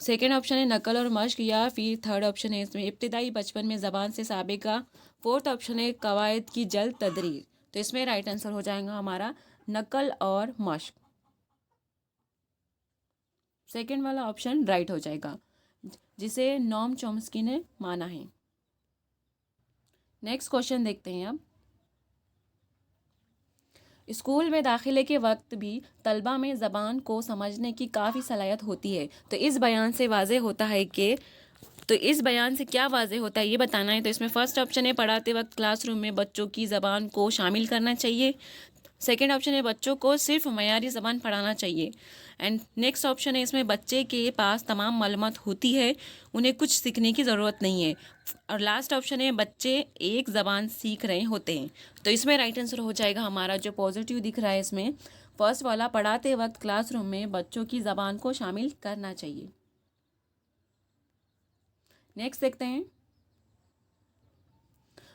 Second option है नकल और मश्क, या फिर थर्ड ऑप्शन है इसमें इब्तिदाई बचपन में ज़बान से साबिका। फोर्थ ऑप्शन है कवायद की जल्द तदरीस। तो इसमें राइट आंसर हो जाएगा हमारा नकल और मश्क। सेकेंड वाला ऑप्शन राइट हो जाएगा, जिसे नोम चॉम्स्की ने माना है। नेक्स्ट क्वेश्चन देखते हैं अब। स्कूल में दाखिले के वक्त भी तलबा में ज़बान को समझने की काफ़ी सलाहियत होती है। तो इस बयान से वाज़े होता है कि इस बयान से क्या वाज़े होता है ये बताना है। तो इसमें फर्स्ट ऑप्शन है पढ़ाते वक्त क्लासरूम में बच्चों की ज़बान को शामिल करना चाहिए। सेकेंड ऑप्शन है बच्चों को सिर्फ मयारी ज़बान पढ़ाना चाहिए। एंड नेक्स्ट ऑप्शन है इसमें बच्चे के पास तमाम मालूमात होती है, उन्हें कुछ सीखने की ज़रूरत नहीं है। और लास्ट ऑप्शन है बच्चे एक ज़बान सीख रहे होते हैं। तो इसमें राइट आंसर हो जाएगा हमारा जो पॉजिटिव दिख रहा है इसमें फर्स्ट वाला, पढ़ाते वक्त क्लासरूम में बच्चों की ज़बान को शामिल करना चाहिए। नेक्स्ट देखते हैं,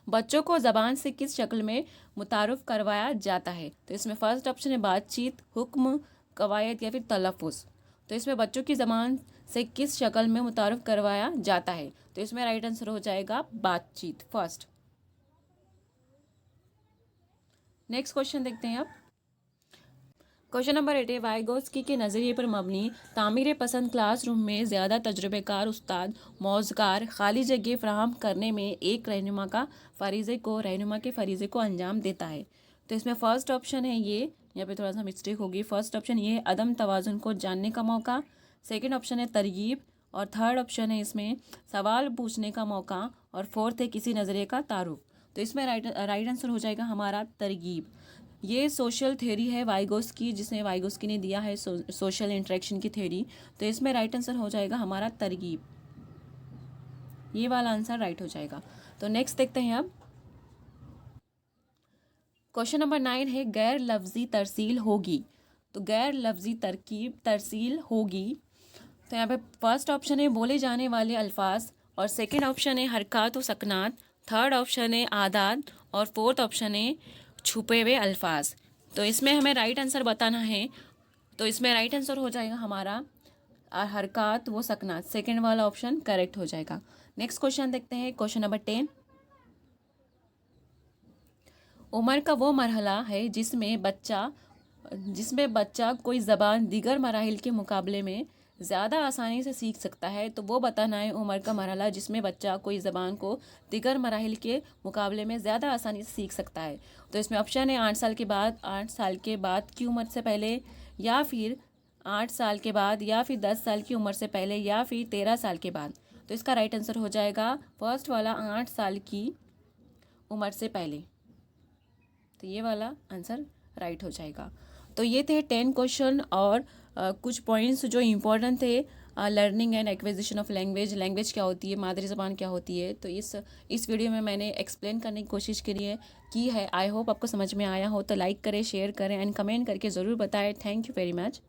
बच्चों को ज़बान से किस शक्ल में मुतारुफ करवाया जाता है। तो इसमें फर्स्ट ऑप्शन है बातचीत, हुक्म, कवायद या फिर तलफ़ुज़। तो इसमें बच्चों की ज़बान से किस शक्ल में मुतारुफ करवाया जाता है। तो इसमें राइट आंसर हो जाएगा बातचीत, फर्स्ट। नेक्स्ट क्वेश्चन देखते हैं अब। क्वेश्चन नंबर 8 है वाइगोत्स्की के नज़रिए पर मबनी तामीर पसंद क्लासरूम में ज़्यादा तजुर्बेकार उस्ताद मौज़गार खाली जगह फ़राहम करने में एक रहनुमा के फ़रीज़े को अंजाम देता है। तो इसमें फ़र्स्ट ऑप्शन है ये, यहाँ पे थोड़ा सा मिस्टेक होगी। फर्स्ट ऑप्शन ये है अदम तवाज़ुन को जानने का मौका। सेकेंड ऑप्शन है तरगीब, और थर्ड ऑप्शन है इसमें सवाल पूछने का मौका, और फोर्थ है किसी नज़रिए का तारुफ। तो इसमें राइट आंसर हो जाएगा हमारा तरगीब। ये सोशल थ्योरी है वाइगोत्स्की, जिसने वाइगोत्स्की ने दिया है सोशल इंटरेक्शन की थ्योरी। तो इसमें राइट आंसर हो जाएगा हमारा तरगीब, ये वाला आंसर राइट हो जाएगा। तो नेक्स्ट देखते हैं अब। क्वेश्चन नंबर 9 है गैर लफ्जी तरसील होगी। तो गैर लफ्जी तरसील होगी। तो यहाँ पे फर्स्ट ऑप्शन है बोले जाने वाले अल्फाज, और सेकंड ऑप्शन है हरकत व सकनात, थर्ड ऑप्शन है आदात, और फोर्थ ऑप्शन है छुपे हुए अल्फाज। तो इसमें हमें राइट आंसर बताना है। तो इसमें राइट आंसर हो जाएगा हमारा हरकत व सकनात, सेकंड वाला ऑप्शन करेक्ट हो जाएगा। नेक्स्ट क्वेश्चन देखते हैं, क्वेश्चन नंबर 10। उम्र का वो मरहला है जिसमें बच्चा कोई ज़बान दीगर मराहिल के मुकाबले में ज़्यादा आसानी से सीख सकता है। तो वो बताना है उम्र का मरहला जिसमें बच्चा कोई ज़बान को दीगर मराहिल के मुकाबले में ज़्यादा आसानी से सीख सकता है। तो इसमें ऑप्शन है 8 साल के बाद, 8 साल के बाद की उम्र से पहले, या फिर 8 साल के बाद, या फिर 10 साल की उम्र से पहले, या फिर 13 साल के बाद। तो इसका राइट आंसर हो जाएगा फर्स्ट वाला 8 साल की उम्र से पहले। तो ये वाला आंसर राइट हो जाएगा। तो ये थे 10 क्वेश्चन और कुछ पॉइंट्स जो इम्पोर्टेंट थे learning and acquisition of language क्या होती है, मादरी ज़बान क्या होती है। तो इस वीडियो में मैंने एक्सप्लेन करने की कोशिश की है। आई होप आपको समझ में आया हो। तो लाइक करें, शेयर करें एंड कमेंट करके ज़रूर बताएं। Thank you very much.